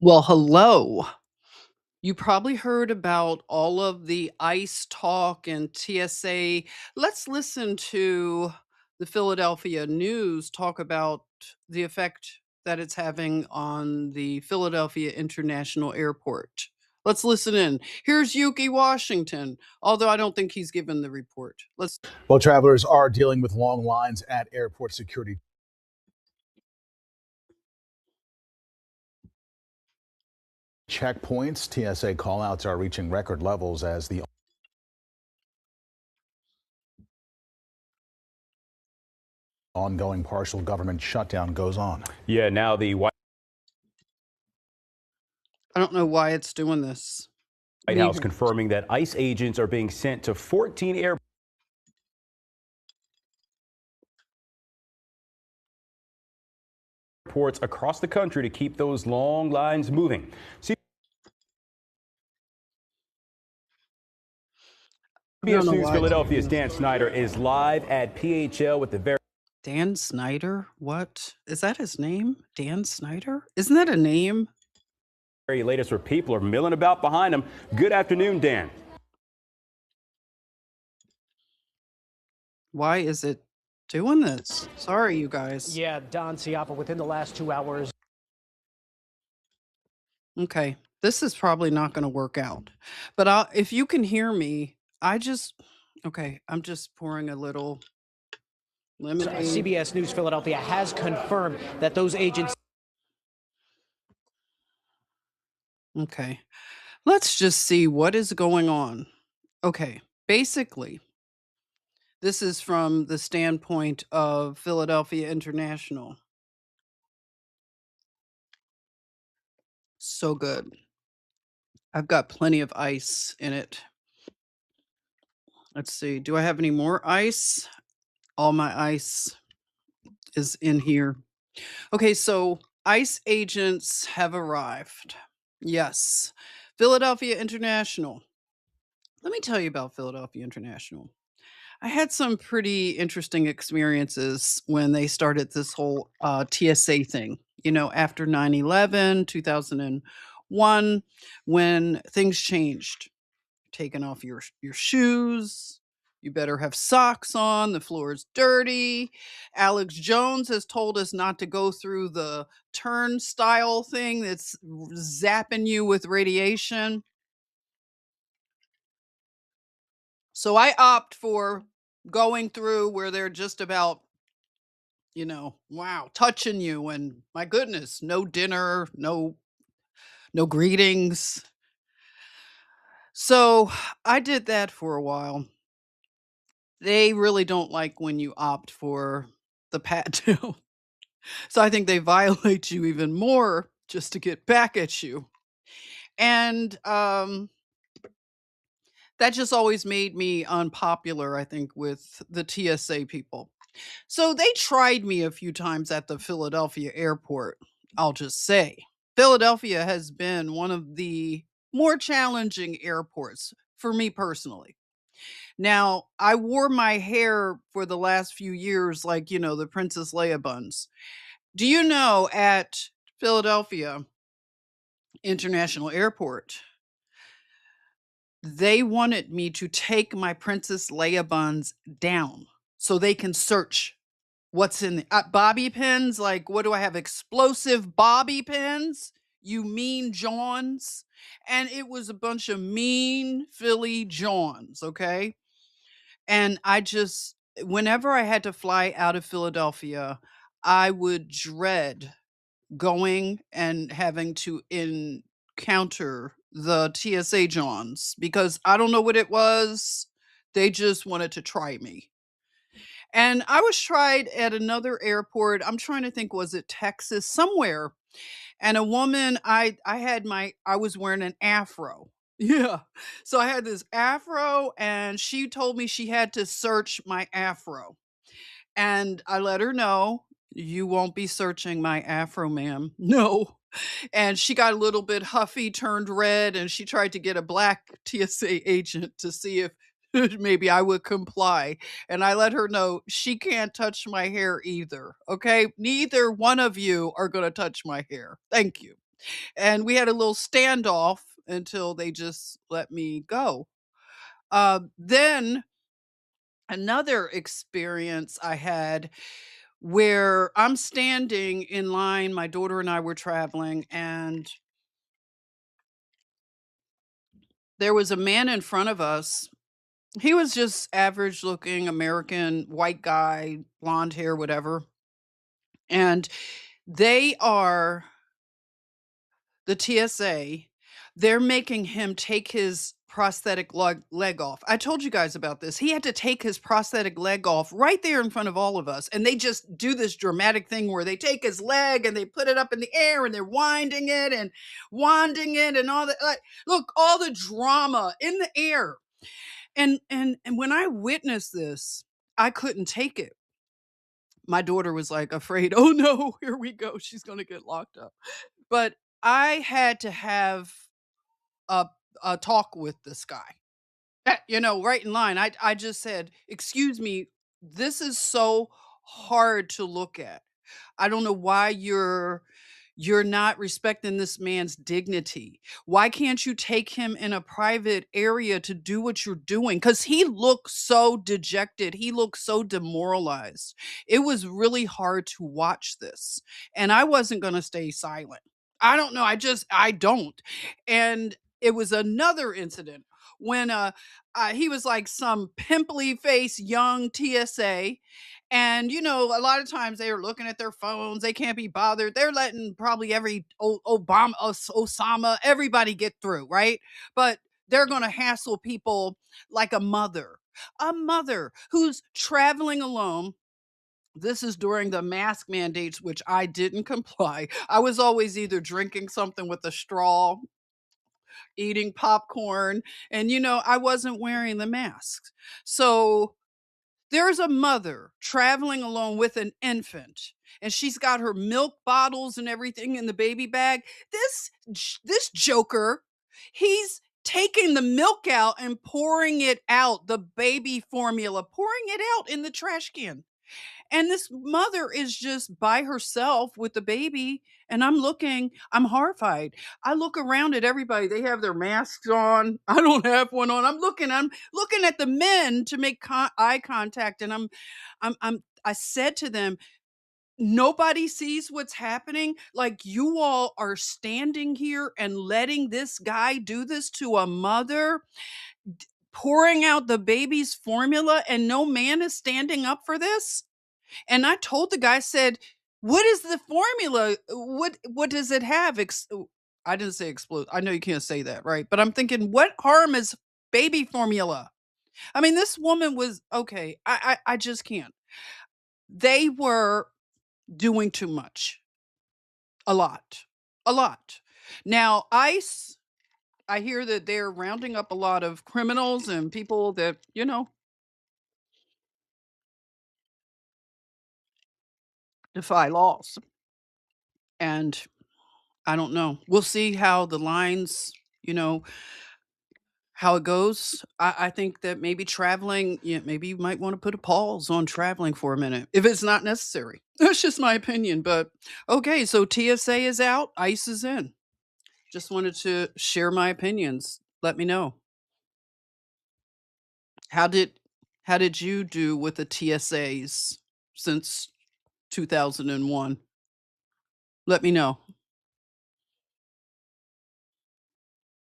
Well, hello. You probably heard about all of the ICE talk and TSA. Let's listen to the Philadelphia news talk about the effect that it's having on the Philadelphia International Airport. Let's listen in. Here's Yuki Washington, although I don't think he's given the report. Let's Well, travelers are dealing with long lines at airport security checkpoints. TSA callouts are reaching record levels as the ongoing partial government shutdown goes on. Yeah, now the White I don't know why it's doing this. House confirming that ICE agents are being sent to 14 airports across the country to keep those long lines moving. CBS News Philadelphia's Dan Snyder is live at PHL with the very Dan Snyder? What? Is that his name? Dan Snyder? Isn't that a name? latest where people are milling about behind him. Good afternoon, Dan. Why is it doing this? Sorry, you guys. Yeah, Don Ciappa, within the last 2 hours. Okay, this is probably not going to work out. But if you can hear me, okay, I'm just pouring a little lemonade. CBS News Philadelphia has confirmed that those agents. Okay, let's just see what is going on. Okay, basically, this is from the standpoint of Philadelphia International. So good. I've got plenty of ice in it. Let's see. Do I have any more ice? All my ice is in here. Okay, so ICE agents have arrived. Yes. Philadelphia International. Let me tell you about Philadelphia International. I had some pretty interesting experiences when they started this whole TSA thing, after 9/11, 2001, when things changed. Taking off your shoes. You better have socks on. The floor is dirty. Alex Jones has told us not to go through the turnstile thing that's zapping you with radiation. So I opt for going through where they're just about, wow, touching you, and my goodness, no dinner, no greetings. So I did that for a while. They really don't like when you opt for the pat down. So I think they violate you even more just to get back at you. And that just always made me unpopular, I think, with the TSA people. So they tried me a few times at the Philadelphia airport. I'll just say Philadelphia has been one of the more challenging airports for me personally. Now, I wore my hair for the last few years like, the Princess Leia buns. Do you know at Philadelphia International Airport, they wanted me to take my Princess Leia buns down so they can search what's in the bobby pins. Like, what do I have? Explosive bobby pins? You mean Johns? And it was a bunch of mean Philly Johns, okay? And whenever I had to fly out of Philadelphia, I would dread going and having to encounter the TSA Johns because I don't know what it was. They just wanted to try me. And I was tried at another airport. I'm trying to think, was it Texas? Somewhere. And a woman, I was wearing an afro. Yeah. So I had this afro and she told me she had to search my afro. And I let her know, you won't be searching my afro, ma'am. No. And she got a little bit huffy, turned red, and she tried to get a black TSA agent to see if maybe I would comply. And I let her know she can't touch my hair either. Okay. Neither one of you are going to touch my hair. Thank you. And we had a little standoff until they just let me go. Then another experience I had where I'm standing in line, my daughter and I were traveling, and there was a man in front of us. He was just average looking American, white guy, blonde hair, whatever. And they are the TSA, they're making him take his prosthetic leg off. I told you guys about this. He had to take his prosthetic leg off right there in front of all of us. And they just do this dramatic thing where they take his leg and they put it up in the air and they're winding it and wanding it and all that. Like, look, all the drama in the air. And when I witnessed this, I couldn't take it. My daughter was like afraid, "Oh no, here we go. She's going to get locked up." But I had to have a a talk with this guy. Right in line. I just said, "Excuse me, this is so hard to look at. I don't know why you're not respecting this man's dignity. Why can't you take him in a private area to do what you're doing?" Cuz he looked so dejected. He looked so demoralized. It was really hard to watch this, and I wasn't going to stay silent. I don't know, I don't. And it was another incident when he was like some pimply face young TSA. And, a lot of times they are looking at their phones. They can't be bothered. They're letting probably every Obama, Osama, everybody get through, right? But they're going to hassle people like a mother who's traveling alone. This is during the mask mandates, which I didn't comply. I was always either drinking something with a straw, eating popcorn, and, I wasn't wearing the masks. So there's a mother traveling alone with an infant, and she's got her milk bottles and everything in the baby bag. This joker, he's taking the milk out and pouring it out, the baby formula, pouring it out in the trash can. And this mother is just by herself with the baby, and I'm horrified. I look around at everybody, they have their masks on. I don't have one on. I'm looking at the men to make eye contact, and I said to them, "Nobody sees what's happening? Like, you all are standing here and letting this guy do this to a mother, pouring out the baby's formula, and no man is standing up for this?" And I told the guy, I said, "What is the formula? What does it have?" I didn't say explode. I know you can't say that, right? But I'm thinking, what harm is baby formula? I mean, this woman was okay. I just can't. They were doing too much. A lot. A lot. Now, ICE, I hear that they're rounding up a lot of criminals and people that, defy laws. And I don't know. We'll see how the lines, you know, how it goes. I think that maybe traveling, maybe you might want to put a pause on traveling for a minute if it's not necessary. That's just my opinion. But okay, so TSA is out, ICE is in. Just wanted to share my opinions. Let me know. How did how did you do with the TSAs since 2001? Let me know.